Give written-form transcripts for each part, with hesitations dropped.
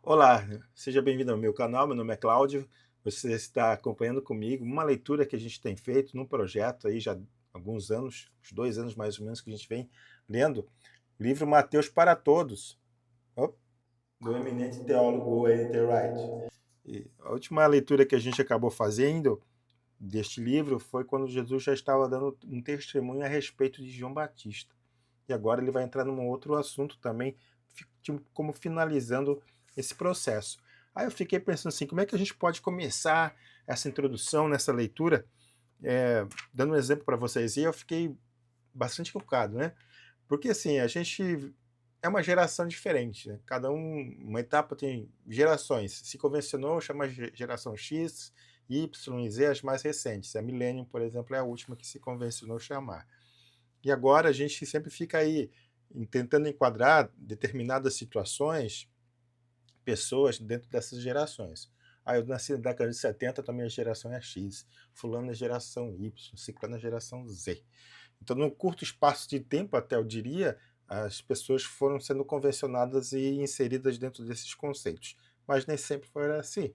Olá, seja bem-vindo ao meu canal. Meu nome é Cláudio. Você está acompanhando comigo uma leitura que a gente tem feito num projeto aí já há alguns anos, uns 2 anos mais ou menos, que a gente vem lendo o livro Mateus para Todos, ó, do eminente teólogo N.T. Wright. E a última leitura que a gente acabou fazendo deste livro foi quando Jesus já estava dando um testemunho a respeito de João Batista. E agora ele vai entrar num outro assunto também, tipo, como finalizando esse processo. Aí eu fiquei pensando assim, como é que a gente pode começar essa introdução nessa leitura, dando um exemplo para vocês. E eu fiquei bastante focado, né? Porque assim, a gente é uma geração diferente, né? Cada uma etapa tem gerações. Se convencionou, chama geração X, Y e Z as mais recentes. A Millennium, por exemplo, é a última que se convencionou chamar. E agora a gente sempre fica aí tentando enquadrar determinadas situações, pessoas dentro dessas gerações. Ah, eu nasci na década de 70, então minha geração é X. Fulano é geração Y, ciclano é geração Z. Então, num curto espaço de tempo, até eu diria, as pessoas foram sendo convencionadas e inseridas dentro desses conceitos. Mas nem sempre foi assim.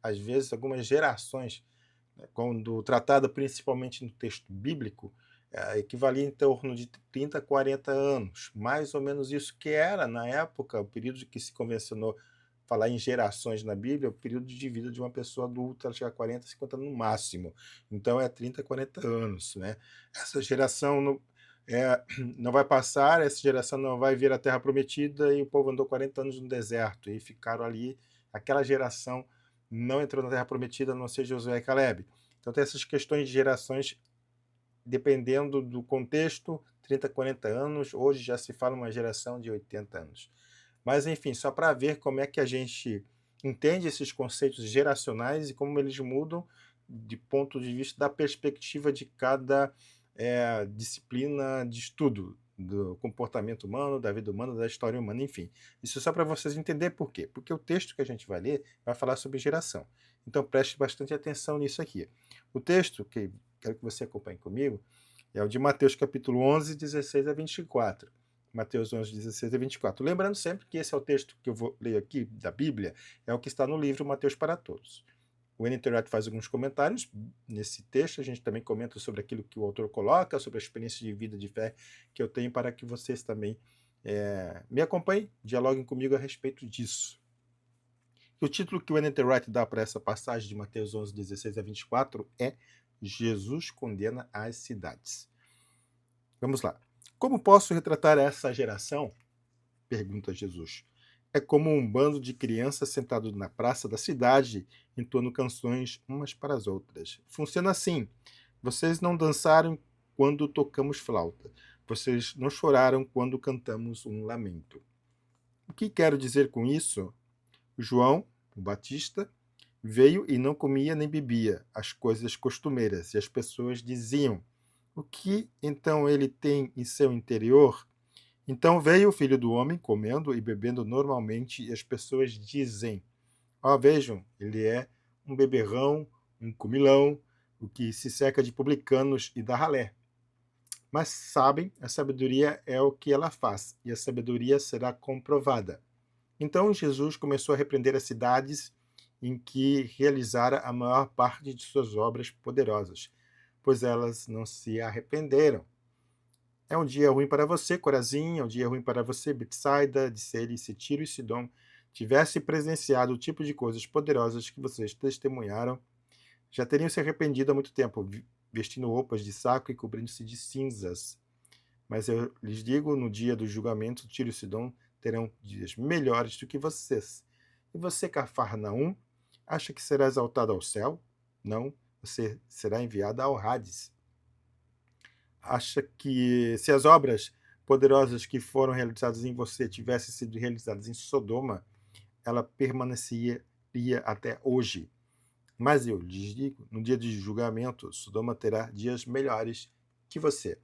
Às vezes, algumas gerações, quando tratada principalmente no texto bíblico, equivalia em torno de 30 a 40 anos, mais ou menos isso que era, na época, o período que se convencionou falar em gerações na Bíblia, o período de vida de uma pessoa adulta, ela chega a 40, 50 no máximo. Então é 30, 40 anos. Né? Essa geração não vai passar, essa geração não vai vir à Terra Prometida e o povo andou 40 anos no deserto e ficaram ali. Aquela geração não entrou na Terra Prometida, a não ser Josué e Caleb. Então tem essas questões de gerações, dependendo do contexto, 30, 40 anos, hoje já se fala uma geração de 80 anos. Mas, enfim, só para ver como é que a gente entende esses conceitos geracionais e como eles mudam de ponto de vista da perspectiva de cada disciplina de estudo do comportamento humano, da vida humana, da história humana, enfim. Isso só para vocês entenderem por quê. Porque o texto que a gente vai ler vai falar sobre geração. Então preste bastante atenção nisso aqui. O texto, que quero que você acompanhe comigo, é o de Mateus capítulo 11, 16 a 24. Mateus 11, 16 a 24. Lembrando sempre que esse é o texto que eu vou ler aqui da Bíblia, é o que está no livro Mateus para Todos. O N.T. Wright faz alguns comentários nesse texto, a gente também comenta sobre aquilo que o autor coloca, sobre a experiência de vida, de fé que eu tenho, para que vocês também me acompanhem, dialoguem comigo a respeito disso. E o título que o N.T. Wright dá para essa passagem de Mateus 11, 16 a 24 é Jesus condena as cidades. Vamos lá. Como posso retratar essa geração? Pergunta Jesus. É como um bando de crianças sentados na praça da cidade, entoando canções umas para as outras. Funciona assim. Vocês não dançaram quando tocamos flauta. Vocês não choraram quando cantamos um lamento. O que quero dizer com isso? João, o Batista, veio e não comia nem bebia as coisas costumeiras, e as pessoas diziam: o que então ele tem em seu interior? Então veio o filho do homem comendo e bebendo normalmente, e as pessoas dizem: ó, vejam, ele é um beberrão, um comilão, o que se cerca de publicanos e dá ralé. Mas sabem, a sabedoria é o que ela faz, e a sabedoria será comprovada. Então Jesus começou a repreender as cidades em que realizara a maior parte de suas obras poderosas, pois elas não se arrependeram. É um dia ruim para você, Corazim, é um dia ruim para você, Betsaida, disse-lhe, se Tiro e Sidom tivesse presenciado o tipo de coisas poderosas que vocês testemunharam, já teriam se arrependido há muito tempo, vestindo roupas de saco e cobrindo-se de cinzas. Mas eu lhes digo, no dia do julgamento, Tiro e Sidom terão dias melhores do que vocês. E você, Cafarnaum, acha que será exaltado ao céu? Não, você será enviado ao Hades. Acha que se as obras poderosas que foram realizadas em você tivessem sido realizadas em Sodoma, ela permaneceria até hoje. Mas eu lhes digo, no dia de julgamento, Sodoma terá dias melhores que você.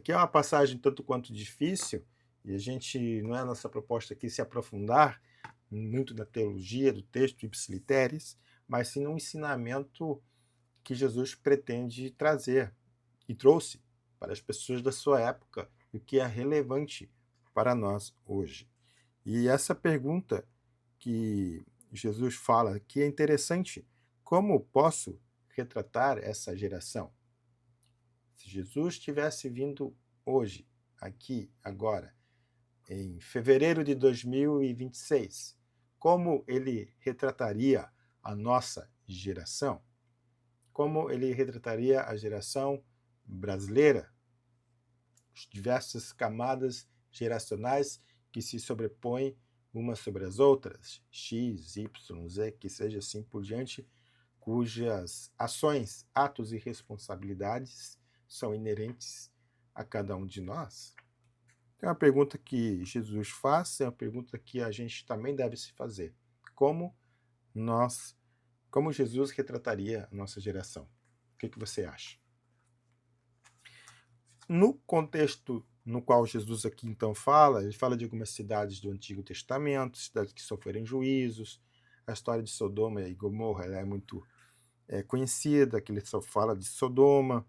Que é uma passagem tanto quanto difícil, e a gente, não é a nossa proposta aqui se aprofundar muito na teologia do texto ipsiliteris, mas sim no ensinamento que Jesus pretende trazer e trouxe para as pessoas da sua época e o que é relevante para nós hoje. E essa pergunta que Jesus fala que é interessante. Como posso retratar essa geração? Se Jesus tivesse vindo hoje, aqui, agora, em fevereiro de 2026, como ele retrataria a nossa geração? Como ele retrataria a geração brasileira? As diversas camadas geracionais que se sobrepõem umas sobre as outras, X, Y, Z, que seja assim por diante, cujas ações, atos e responsabilidades são inerentes a cada um de nós? É uma pergunta que Jesus faz, é uma pergunta que a gente também deve se fazer. Como Jesus retrataria a nossa geração? O que você acha? No contexto no qual Jesus aqui então fala, ele fala de algumas cidades do Antigo Testamento, cidades que sofreram juízos. A história de Sodoma e Gomorra é muito conhecida, que ele só fala de Sodoma,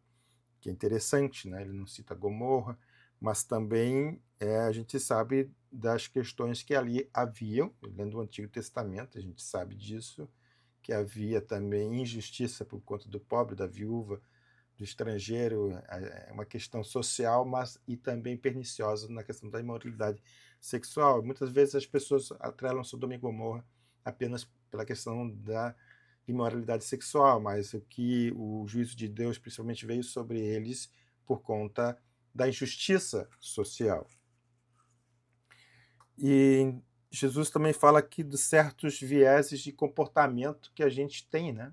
que é interessante, né? Ele não cita Gomorra, mas também a gente sabe das questões que ali haviam, lendo o Antigo Testamento, a gente sabe disso, que havia também injustiça por conta do pobre, da viúva, do estrangeiro, é uma questão social, mas e também perniciosa na questão da imoralidade sexual. Muitas vezes as pessoas atrelam Sodoma e Gomorra apenas pela questão da imoralidade sexual, mas o que o juízo de Deus principalmente veio sobre eles por conta da injustiça social. E Jesus também fala aqui de certos vieses de comportamento que a gente tem, né?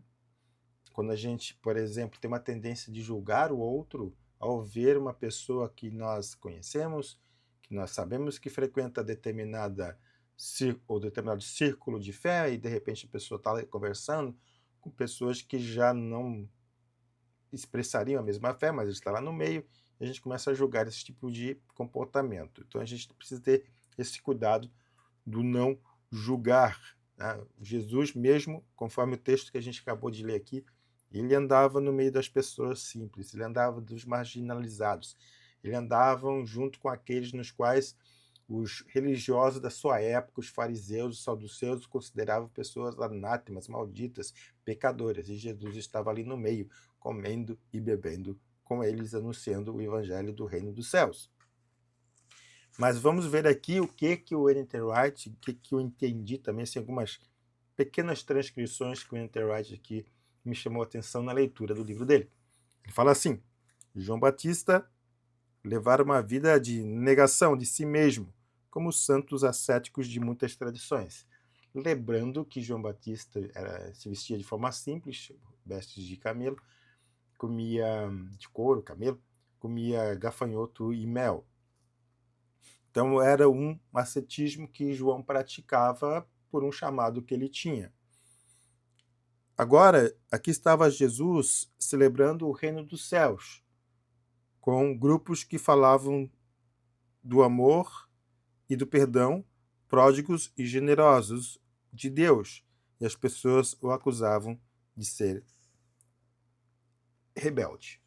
Quando a gente, por exemplo, tem uma tendência de julgar o outro ao ver uma pessoa que nós conhecemos, que nós sabemos que frequenta determinado círculo de fé, e de repente a pessoa está conversando com pessoas que já não expressariam a mesma fé, mas está lá no meio, e a gente começa a julgar esse tipo de comportamento. Então a gente precisa ter esse cuidado do não julgar, né? Jesus mesmo, conforme o texto que a gente acabou de ler aqui, ele andava no meio das pessoas simples, ele andava dos marginalizados, ele andava junto com aqueles nos quais os religiosos da sua época, os fariseus, os saduceus, consideravam pessoas anátemas, malditas, pecadoras. E Jesus estava ali no meio, comendo e bebendo com eles, anunciando o evangelho do reino dos céus. Mas vamos ver aqui o que o N.T. Wright, o que eu entendi também, assim, algumas pequenas transcrições que o N.T. Wright aqui me chamou a atenção na leitura do livro dele. Ele fala assim: João Batista levara uma vida de negação de si mesmo, como os santos ascéticos de muitas tradições. Lembrando que João Batista se vestia de forma simples, vestes de camelo, comia de couro, camelo, comia gafanhoto e mel. Então era um ascetismo que João praticava por um chamado que ele tinha. Agora, aqui estava Jesus celebrando o reino dos céus, com grupos que falavam do amor e do perdão, pródigos e generosos de Deus, e as pessoas o acusavam de ser rebelde.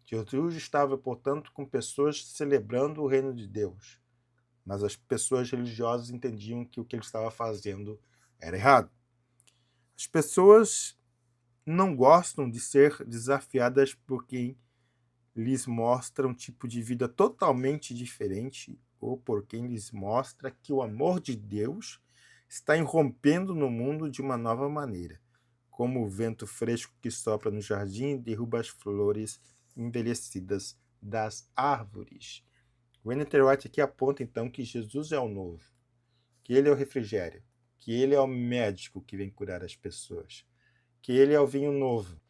Jesus estava, portanto, com pessoas celebrando o reino de Deus, mas as pessoas religiosas entendiam que o que ele estava fazendo era errado. As pessoas não gostam de ser desafiadas por quem lhes mostra um tipo de vida totalmente diferente ou por quem lhes mostra que o amor de Deus está irrompendo no mundo de uma nova maneira, como o vento fresco que sopra no jardim e derruba as flores envelhecidas das árvores. O N.T. Wright aqui aponta então que Jesus é o novo, que ele é o refrigério, que ele é o médico que vem curar as pessoas, que ele é o vinho novo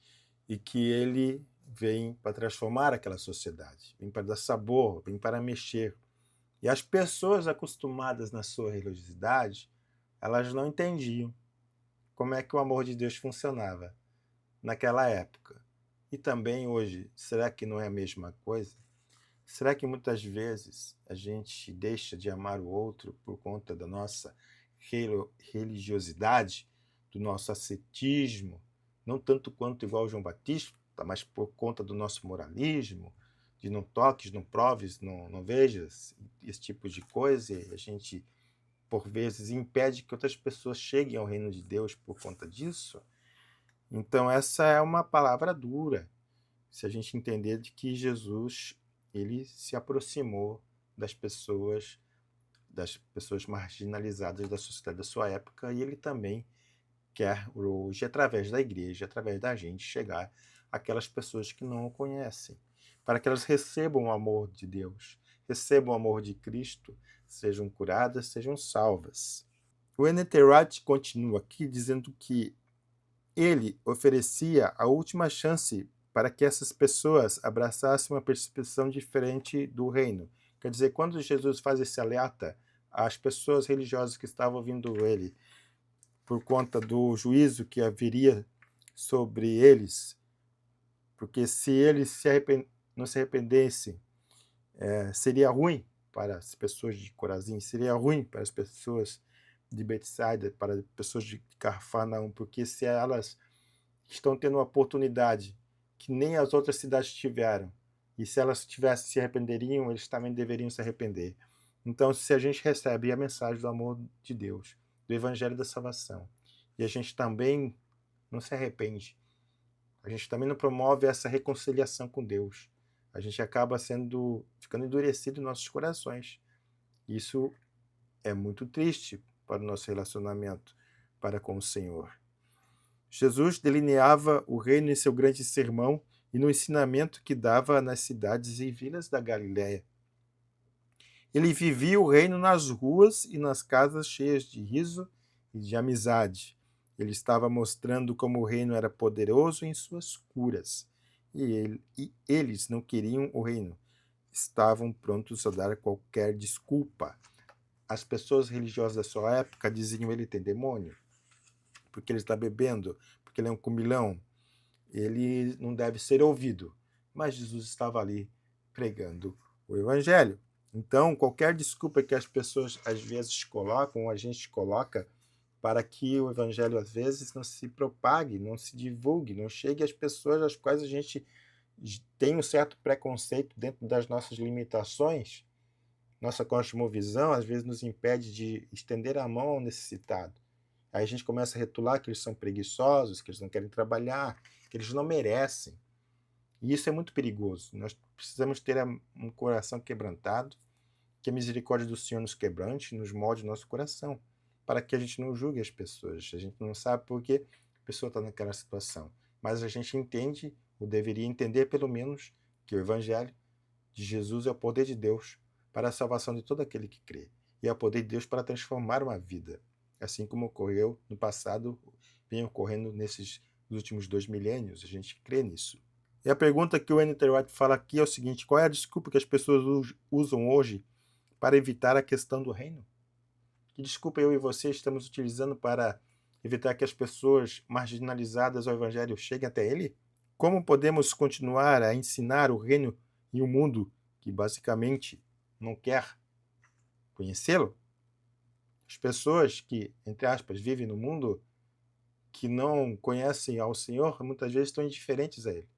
e que ele vem para transformar aquela sociedade, vem para dar sabor, vem para mexer. E as pessoas acostumadas na sua religiosidade, elas não entendiam como é que o amor de Deus funcionava naquela época. E também hoje, será que não é a mesma coisa? Será que muitas vezes a gente deixa de amar o outro por conta da nossa religiosidade, do nosso ascetismo, não tanto quanto igual João Batista, mas por conta do nosso moralismo, de não toques, não proves, não vejas, esse tipo de coisa, e a gente por vezes, e impede que outras pessoas cheguem ao reino de Deus por conta disso, então essa é uma palavra dura, se a gente entender de que Jesus, ele se aproximou das pessoas marginalizadas da sociedade da sua época, e ele também quer hoje, através da igreja, através da gente, chegar àquelas pessoas que não o conhecem, para que elas recebam o amor de Deus, recebam o amor de Cristo, sejam curadas, sejam salvas. O N.T. Wright continua aqui dizendo que ele oferecia a última chance para que essas pessoas abraçassem uma percepção diferente do reino. Quer dizer, quando Jesus faz esse alerta às pessoas religiosas que estavam ouvindo ele, por conta do juízo que haveria sobre eles, porque se eles não se arrependessem, seria ruim para as pessoas de Corazim, seria ruim para as pessoas de Betsaida, para as pessoas de Cafarnaum, porque se elas estão tendo uma oportunidade que nem as outras cidades tiveram, e se elas se arrependeriam, eles também deveriam se arrepender. Então, se a gente recebe a mensagem do amor de Deus, do Evangelho da Salvação, e a gente também não se arrepende, a gente também não promove essa reconciliação com Deus, a gente acaba ficando endurecido em nossos corações. Isso é muito triste para o nosso relacionamento para com o Senhor. Jesus delineava o reino em seu grande sermão e no ensinamento que dava nas cidades e vilas da Galiléia. Ele vivia o reino nas ruas e nas casas cheias de riso e de amizade. Ele estava mostrando como o reino era poderoso em suas curas. E eles não queriam o reino. Estavam prontos a dar qualquer desculpa. As pessoas religiosas da sua época diziam: ele tem demônio, porque ele está bebendo, porque ele é um comilão, ele não deve ser ouvido. Mas Jesus estava ali pregando o Evangelho. Então, qualquer desculpa que as pessoas às vezes colocam, ou a gente coloca, para que o Evangelho às vezes não se propague, não se divulgue, não chegue às pessoas às quais a gente tem um certo preconceito dentro das nossas limitações, nossa cosmovisão às vezes nos impede de estender a mão ao necessitado. Aí a gente começa a rotular que eles são preguiçosos, que eles não querem trabalhar, que eles não merecem. E isso é muito perigoso. Nós precisamos ter um coração quebrantado, que a misericórdia do Senhor nos quebrante, nos molde o nosso coração, para que a gente não julgue as pessoas. A gente não sabe por que a pessoa está naquela situação, mas a gente entende, ou deveria entender pelo menos, que o Evangelho de Jesus é o poder de Deus para a salvação de todo aquele que crê. E é o poder de Deus para transformar uma vida. Assim como ocorreu no passado, vem ocorrendo nesses últimos 2 milênios. A gente crê nisso. E a pergunta que o N.T. Wright fala aqui é o seguinte: qual é a desculpa que as pessoas usam hoje para evitar a questão do reino? Que desculpa eu e você estamos utilizando para evitar que as pessoas marginalizadas ao Evangelho cheguem até ele? Como podemos continuar a ensinar o reino em um mundo que basicamente não quer conhecê-lo? As pessoas que, entre aspas, vivem no mundo que não conhecem ao Senhor, muitas vezes estão indiferentes a Ele.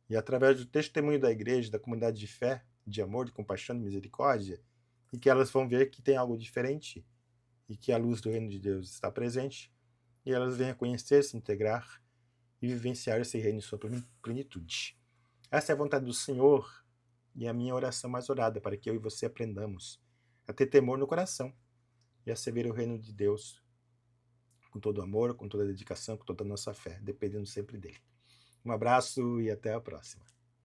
E através do testemunho da igreja, da comunidade de fé, de amor, de compaixão, de misericórdia, e que elas vão ver que tem algo diferente e que a luz do reino de Deus está presente, e elas vêm a conhecer, se integrar e vivenciar esse reino em sua plenitude. Essa é a vontade do Senhor e a minha oração mais orada, para que eu e você aprendamos a ter temor no coração e a servir o reino de Deus com todo amor, com toda dedicação, com toda a nossa fé, dependendo sempre dele. Um abraço e até a próxima.